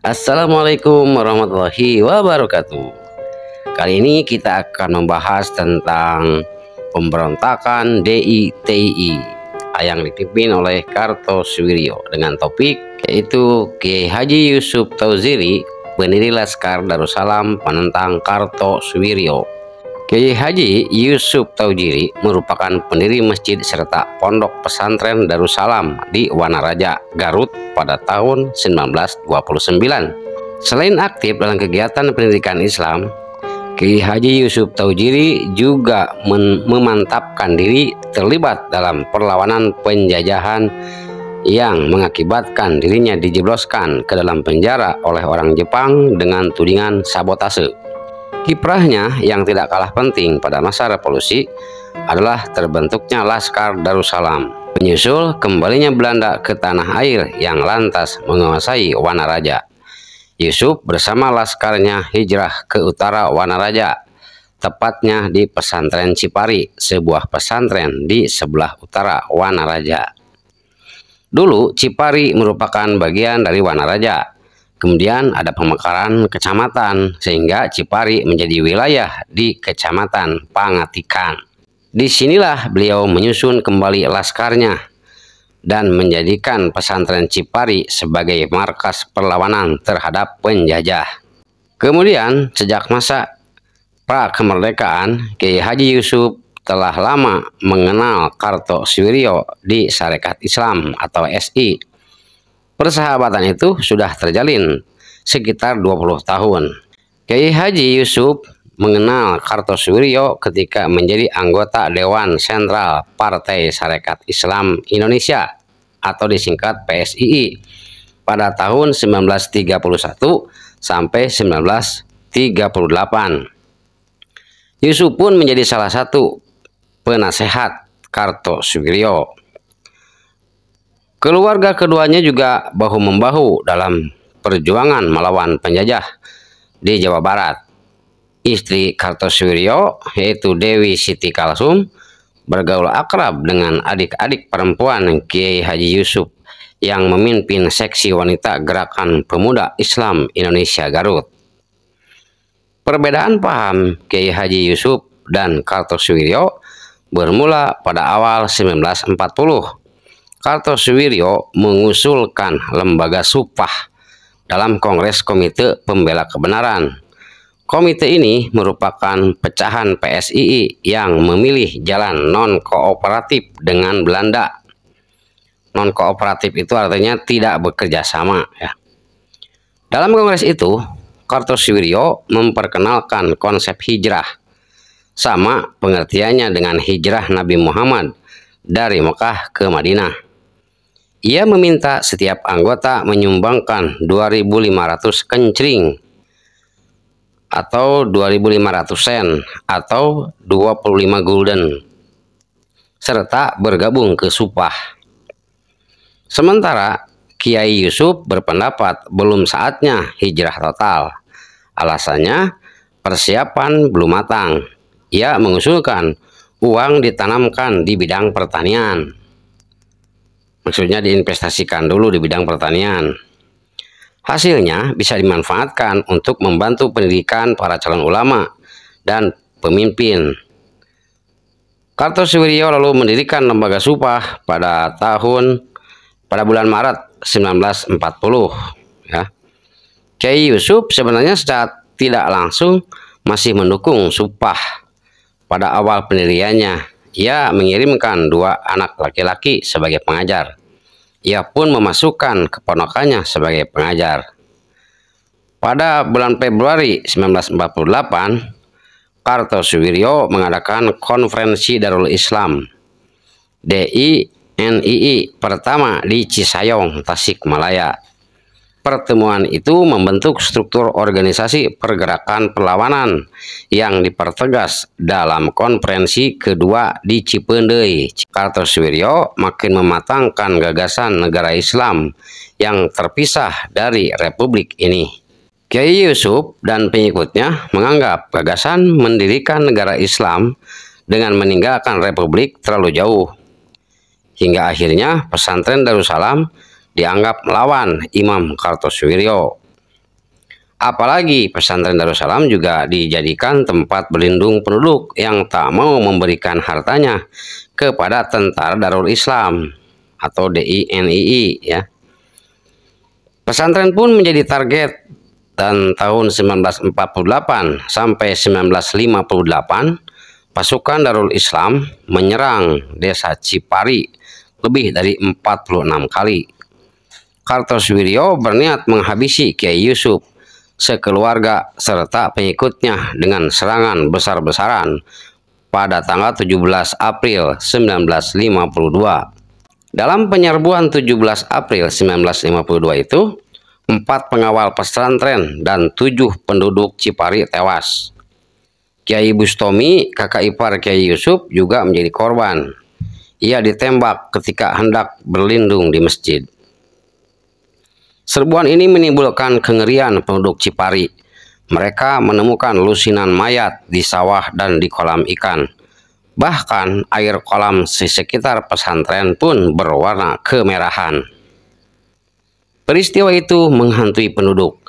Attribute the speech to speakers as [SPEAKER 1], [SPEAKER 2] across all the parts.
[SPEAKER 1] Assalamualaikum warahmatullahi wabarakatuh. Kali ini kita akan membahas tentang pemberontakan DITI yang dipimpin oleh Kartosuwiryo dengan topik yaitu Kiai Haji Yusuf Tauhziri, pendiri Laskar Darussalam penentang Kartosuwiryo. Kiai Haji Yusuf Tauhziri merupakan pendiri masjid serta pondok pesantren Darussalam di Wanaraja, Garut pada tahun 1929. Selain aktif dalam kegiatan pendidikan Islam, Kiai Haji Yusuf Tauhziri juga memantapkan diri terlibat dalam perlawanan penjajahan yang mengakibatkan dirinya dijebloskan ke dalam penjara oleh orang Jepang dengan tudingan sabotase. Kiprahnya yang tidak kalah penting pada masa revolusi adalah terbentuknya Laskar Darussalam, menyusul kembalinya Belanda ke tanah air yang lantas menguasai Wanaraja. Yusuf bersama laskarnya hijrah ke utara Wanaraja, tepatnya di pesantren Cipari, sebuah pesantren di sebelah utara Wanaraja. Dulu Cipari merupakan bagian dari Wanaraja. Kemudian ada pemekaran kecamatan sehingga Cipari menjadi wilayah di Kecamatan Pangatikan. Disinilah beliau menyusun kembali laskarnya dan menjadikan pesantren Cipari sebagai markas perlawanan terhadap penjajah. Kemudian sejak masa pra-kemerdekaan, Kiai Haji Yusuf telah lama mengenal Kartosuwiryo di Sarekat Islam atau SI. Persahabatan itu sudah terjalin sekitar 20 tahun. Kiai Haji Yusuf mengenal Kartosuwiryo ketika menjadi anggota Dewan Sentral Partai Sarekat Islam Indonesia atau disingkat PSII pada tahun 1931 sampai 1938. Yusuf pun menjadi salah satu penasehat Kartosuwiryo. Keluarga keduanya juga bahu-membahu dalam perjuangan melawan penjajah di Jawa Barat. Istri Kartosuwiryo, yaitu Dewi Siti Kalsum, bergaul akrab dengan adik-adik perempuan Kiai Haji Yusuf yang memimpin seksi wanita Gerakan Pemuda Islam Indonesia Garut. Perbedaan paham Kiai Haji Yusuf dan Kartosuwiryo bermula pada awal 1940. Kartosuwiryo mengusulkan lembaga Supah dalam Kongres Komite Pembela Kebenaran. Komite ini merupakan pecahan PSII yang memilih jalan non-kooperatif dengan Belanda. Non-kooperatif itu artinya tidak bekerja sama, ya. Dalam kongres itu, Kartosuwiryo memperkenalkan konsep hijrah, sama pengertiannya dengan hijrah Nabi Muhammad dari Mekah ke Madinah. Ia meminta setiap anggota menyumbangkan 2.500 kencring atau 2.500 sen atau 25 gulden serta bergabung ke Supah. Sementara Kiai Yusuf berpendapat belum saatnya hijrah total. Alasannya persiapan belum matang. Ia mengusulkan uang ditanamkan di bidang pertanian. Maksudnya diinvestasikan dulu di bidang pertanian. Hasilnya bisa dimanfaatkan untuk membantu pendidikan para calon ulama dan pemimpin. Kartosuwiryo lalu mendirikan lembaga Supah pada bulan Maret 1940. Ya. Kiai Yusuf sebenarnya secara tidak langsung masih mendukung Supah. Pada awal pendiriannya, ia mengirimkan 2 anak laki-laki sebagai pengajar. Ia pun memasukkan keponakannya sebagai pengajar. Pada bulan Februari 1948, Kartosuwiryo mengadakan konferensi Darul Islam DINII pertama di Cisayong, Tasikmalaya. Pertemuan itu membentuk struktur organisasi pergerakan perlawanan yang dipertegas dalam konferensi kedua di Cipeundeuy. Kartosuwiryo makin mematangkan gagasan negara Islam yang terpisah dari republik ini. Kiai Yusuf dan pengikutnya menganggap gagasan mendirikan negara Islam dengan meninggalkan republik terlalu jauh. Hingga akhirnya pesantren Darussalam dianggap melawan Imam Kartosuwiryo. Apalagi pesantren Darussalam juga dijadikan tempat berlindung penduduk yang tak mau memberikan hartanya kepada Tentara Darul Islam atau DINII ya. Pesantren pun menjadi target, dan tahun 1948 sampai 1958 pasukan Darul Islam menyerang desa Cipari lebih dari 46 kali. Kartosuwiryo berniat menghabisi Kiai Yusuf sekeluarga serta pengikutnya dengan serangan besar-besaran pada tanggal 17 April 1952. Dalam penyerbuan 17 April 1952 itu, 4 pengawal pesantren dan 7 penduduk Cipari tewas. Kiai Bustomi, kakak ipar Kiai Yusuf, juga menjadi korban. Ia ditembak ketika hendak berlindung di masjid. Serbuan ini menimbulkan kengerian penduduk Cipari. Mereka menemukan lusinan mayat di sawah dan di kolam ikan. Bahkan air kolam di sekitar pesantren pun berwarna kemerahan. Peristiwa itu menghantui penduduk,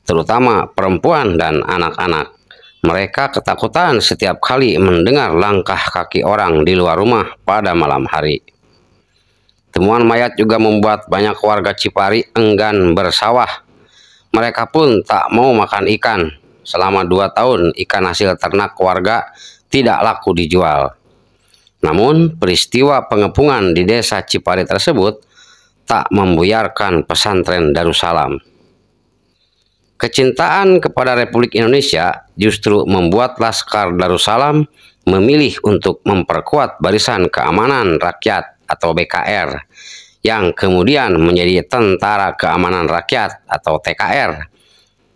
[SPEAKER 1] terutama perempuan dan anak-anak. Mereka ketakutan setiap kali mendengar langkah kaki orang di luar rumah pada malam hari. Temuan mayat juga membuat banyak warga Cipari enggan bersawah. Mereka pun tak mau makan ikan. Selama 2 tahun ikan hasil ternak warga tidak laku dijual. Namun peristiwa pengepungan di desa Cipari tersebut tak membuyarkan pesantren Darussalam. Kecintaan kepada Republik Indonesia justru membuat Laskar Darussalam memilih untuk memperkuat Barisan Keamanan Rakyat atau BKR, yang kemudian menjadi Tentara Keamanan Rakyat atau TKR,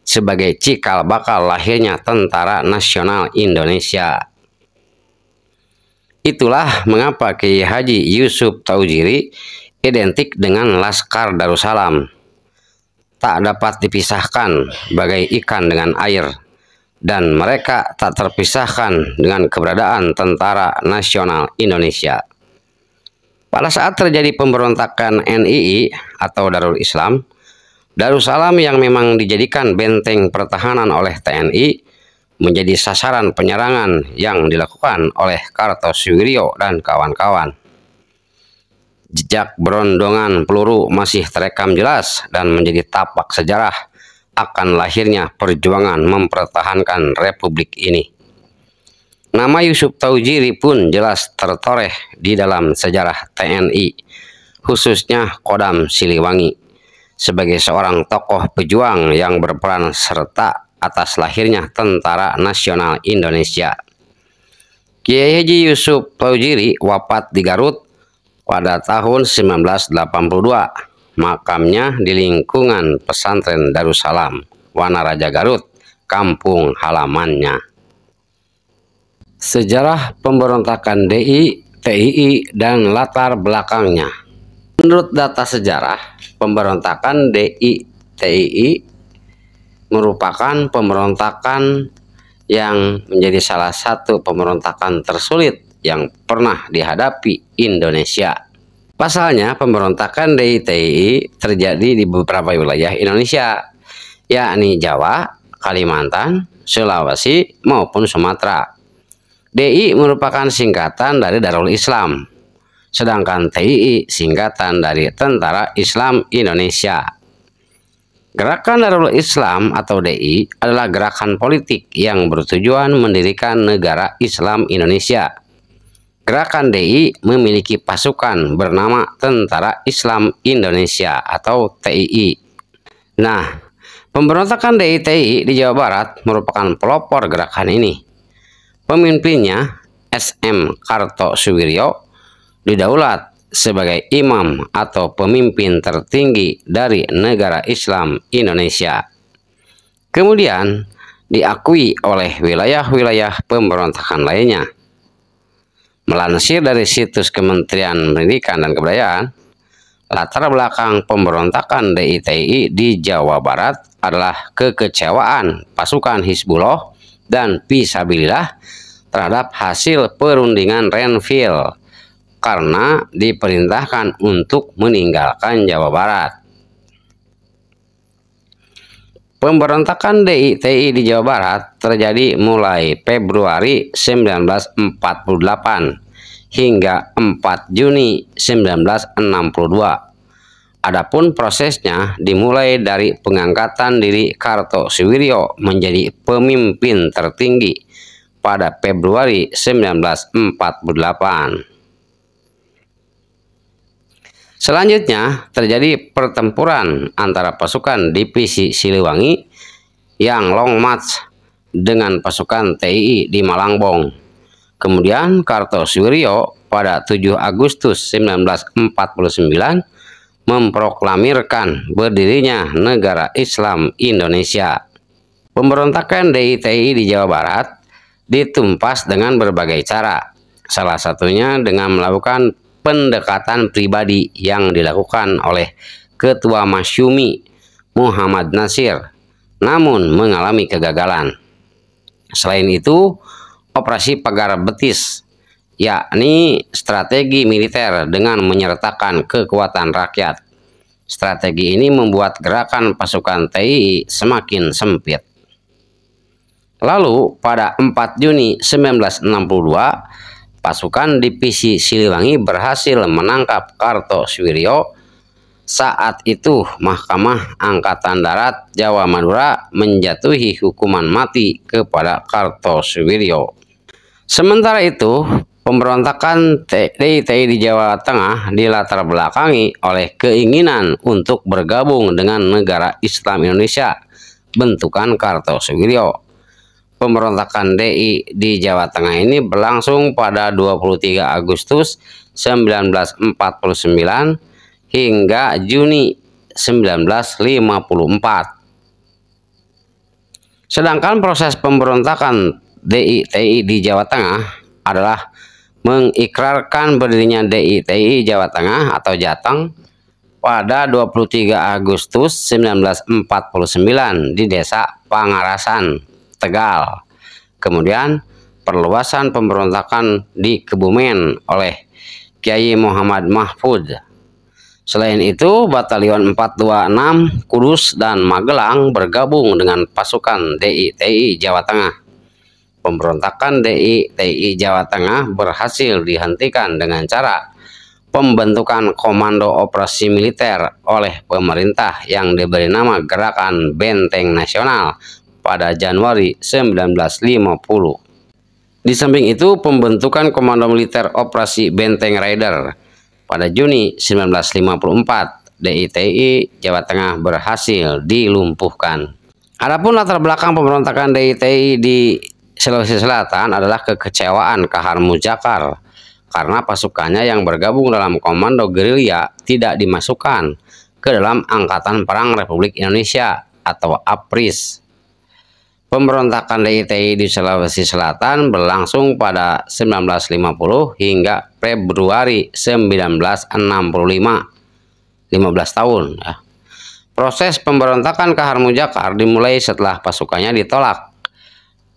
[SPEAKER 1] sebagai cikal bakal lahirnya Tentara Nasional Indonesia. Itulah mengapa Kiai Haji Yusuf Tauhjiri identik dengan Laskar Darussalam. Tak dapat dipisahkan bagai ikan dengan air, dan mereka tak terpisahkan dengan keberadaan Tentara Nasional Indonesia. Pada saat terjadi pemberontakan NII atau Darul Islam, Darussalam yang memang dijadikan benteng pertahanan oleh TNI menjadi sasaran penyerangan yang dilakukan oleh Kartosuwiryo dan kawan-kawan. Jejak berondongan peluru masih terekam jelas dan menjadi tapak sejarah akan lahirnya perjuangan mempertahankan republik ini. Nama Yusuf Tauhjiri pun jelas tertoreh di dalam sejarah TNI, khususnya Kodam Siliwangi, sebagai seorang tokoh pejuang yang berperan serta atas lahirnya Tentara Nasional Indonesia. Kiai Haji Yusuf Tauhjiri wafat di Garut pada tahun 1982. Makamnya di lingkungan pesantren Darussalam, Wanaraja Garut, kampung halamannya. Sejarah pemberontakan DI, TII, dan latar belakangnya. Menurut data sejarah, pemberontakan DI, TII merupakan pemberontakan yang menjadi salah satu pemberontakan tersulit yang pernah dihadapi Indonesia. Pasalnya, pemberontakan DI, TII terjadi di beberapa wilayah Indonesia, yakni Jawa, Kalimantan, Sulawesi, maupun Sumatera. DI merupakan singkatan dari Darul Islam, sedangkan TII singkatan dari Tentara Islam Indonesia. Gerakan Darul Islam atau DI adalah gerakan politik yang bertujuan mendirikan negara Islam Indonesia. Gerakan DI memiliki pasukan bernama Tentara Islam Indonesia atau TII. Nah, pemberontakan DI TII di Jawa Barat merupakan pelopor gerakan ini. Pemimpinnya, SM Kartosuwiryo, didaulat sebagai imam atau pemimpin tertinggi dari negara Islam Indonesia. Kemudian diakui oleh wilayah-wilayah pemberontakan lainnya. Melansir dari situs Kementerian Pendidikan dan Kebudayaan, latar belakang pemberontakan DI TII di Jawa Barat adalah kekecewaan pasukan Hizbullah dan Fisabilillah terhadap hasil perundingan Renville karena diperintahkan untuk meninggalkan Jawa Barat. Pemberontakan DITI di Jawa Barat terjadi mulai Februari 1948 hingga 4 Juni 1962. Adapun prosesnya dimulai dari pengangkatan diri Kartosuwiryo menjadi pemimpin tertinggi pada Februari 1948. Selanjutnya terjadi pertempuran antara pasukan divisi Siliwangi yang long march dengan pasukan TII di Malangbong. Kemudian Kartosuwiryo pada 7 Agustus 1949 memproklamirkan berdirinya Negara Islam Indonesia. Pemberontakan DITI di Jawa Barat ditumpas dengan berbagai cara, salah satunya dengan melakukan pendekatan pribadi yang dilakukan oleh Ketua Masyumi Muhammad Nasir, namun mengalami kegagalan. Selain itu, operasi Pagar Betis, yakni strategi militer dengan menyertakan kekuatan rakyat. Strategi ini membuat gerakan pasukan TII semakin sempit. Lalu pada 4 Juni 1962, pasukan divisi Siliwangi berhasil menangkap Kartosuwiryo. Saat itu Mahkamah Angkatan Darat Jawa Madura menjatuhi hukuman mati kepada Kartosuwiryo. Sementara itu, pemberontakan DITI di Jawa Tengah dilatar belakangi oleh keinginan untuk bergabung dengan Negara Islam Indonesia bentukan Kartosuwiryo. Pemberontakan DI di Jawa Tengah ini berlangsung pada 23 Agustus 1949 hingga Juni 1954. Sedangkan proses pemberontakan DITI di Jawa Tengah adalah mengikrarkan berdirinya DITI Jawa Tengah atau Jateng pada 23 Agustus 1949 di Desa Pangarasan, Tegal. Kemudian perluasan pemberontakan di Kebumen oleh Kiai Muhammad Mahfud. Selain itu, Batalion 426 Kudus dan Magelang bergabung dengan pasukan DITI Jawa Tengah. Pemberontakan DITI Jawa Tengah berhasil dihentikan dengan cara pembentukan Komando Operasi Militer oleh pemerintah yang diberi nama Gerakan Benteng Nasional pada Januari 1950. Di samping itu, pembentukan Komando Militer Operasi Benteng Raider pada Juni 1954, DITI Jawa Tengah berhasil dilumpuhkan. Adapun latar belakang pemberontakan DITI di Sulawesi Selatan adalah kekecewaan Kahar Mujakar karena pasukannya yang bergabung dalam Komando Gerilya tidak dimasukkan ke dalam Angkatan Perang Republik Indonesia atau APRIS. Pemberontakan DITI di Sulawesi Selatan berlangsung pada 1950 hingga Februari 1965, 15 tahun. Ya. Proses pemberontakan Kahar Mujakar dimulai setelah pasukannya ditolak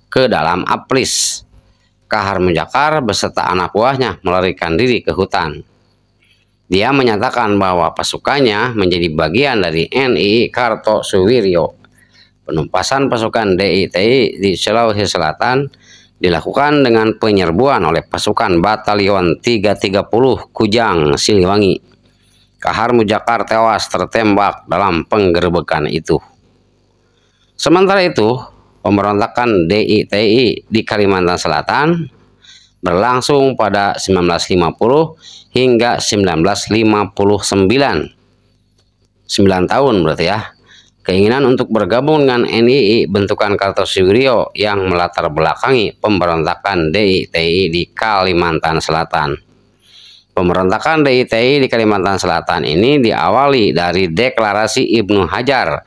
[SPEAKER 1] ke dalam APRIS. Kahar Mujakar beserta anak buahnya melarikan diri ke hutan. Dia menyatakan bahwa pasukannya menjadi bagian dari NII Kartosuwiryo. Penumpasan pasukan DITI di Sulawesi Selatan dilakukan dengan penyerbuan oleh pasukan Batalion 330 Kujang Siliwangi. Kahar Mujakar tewas tertembak dalam penggerbekan itu. Sementara itu, pemberontakan DITI di Kalimantan Selatan berlangsung pada 1950 hingga 1959. 9 tahun berarti ya. Keinginan untuk bergabung dengan NII bentukan Kartosuwiryo yang melatar belakangi pemberontakan DITI di Kalimantan Selatan. Pemberontakan DITI di Kalimantan Selatan ini diawali dari deklarasi Ibnu Hajar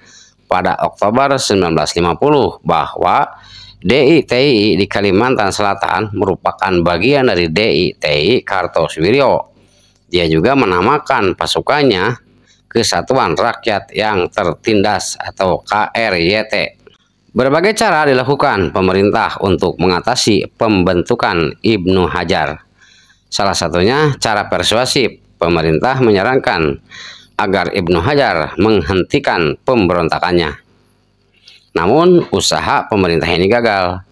[SPEAKER 1] pada Oktober 1950 bahwa DITI di Kalimantan Selatan merupakan bagian dari DITI Kartosuwiryo. Dia juga menamakan pasukannya Kesatuan Rakyat yang Tertindas atau KRYT. Berbagai cara dilakukan pemerintah untuk mengatasi pembentukan Ibnu Hajar. Salah satunya cara persuasif. Pemerintah menyarankan agar Ibnu Hajar menghentikan pemberontakannya. Namun usaha pemerintah ini gagal.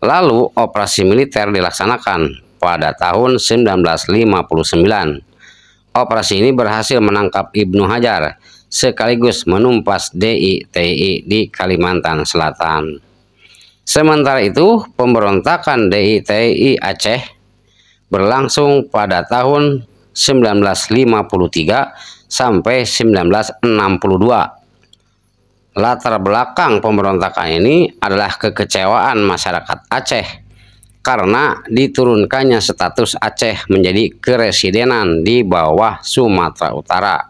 [SPEAKER 1] Lalu operasi militer dilaksanakan pada tahun 1959. Operasi ini berhasil menangkap Ibnu Hajar sekaligus menumpas DITI di Kalimantan Selatan. Sementara itu, pemberontakan DITI Aceh berlangsung pada tahun 1953 sampai 1962. Latar belakang pemberontakan ini adalah kekecewaan masyarakat Aceh karena diturunkannya status Aceh menjadi keresidenan di bawah Sumatera Utara.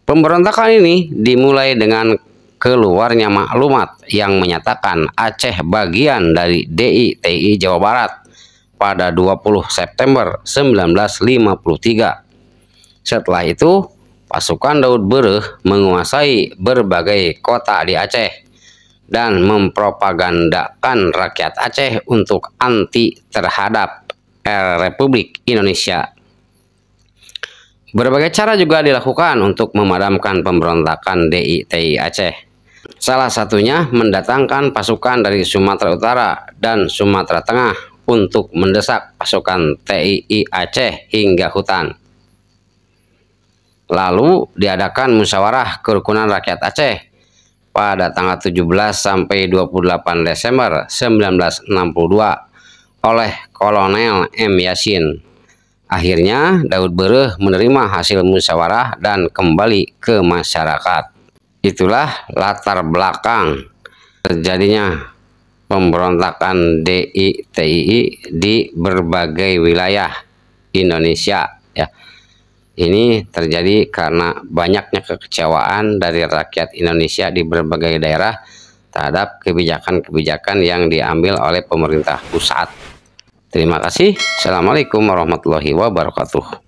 [SPEAKER 1] Pemberontakan ini dimulai dengan keluarnya maklumat yang menyatakan Aceh bagian dari DITI Jawa Barat pada 20 September 1953. Setelah itu, pasukan Daud Bereh menguasai berbagai kota di Aceh dan mempropagandakan rakyat Aceh untuk anti terhadap Republik Indonesia. Berbagai cara juga dilakukan untuk memadamkan pemberontakan DITI Aceh. Salah satunya mendatangkan pasukan dari Sumatera Utara dan Sumatera Tengah untuk mendesak pasukan TII Aceh hingga hutan. Lalu diadakan musyawarah kerukunan rakyat Aceh pada tanggal 17 sampai 28 Desember 1962 oleh Kolonel M. Yasin. Akhirnya Daud Bereh menerima hasil musyawarah dan kembali ke masyarakat. Itulah latar belakang terjadinya pemberontakan DITI di berbagai wilayah Indonesia, ya. Ini terjadi karena banyaknya kekecewaan dari rakyat Indonesia di berbagai daerah terhadap kebijakan-kebijakan yang diambil oleh pemerintah pusat. Terima kasih. Assalamualaikum warahmatullahi wabarakatuh.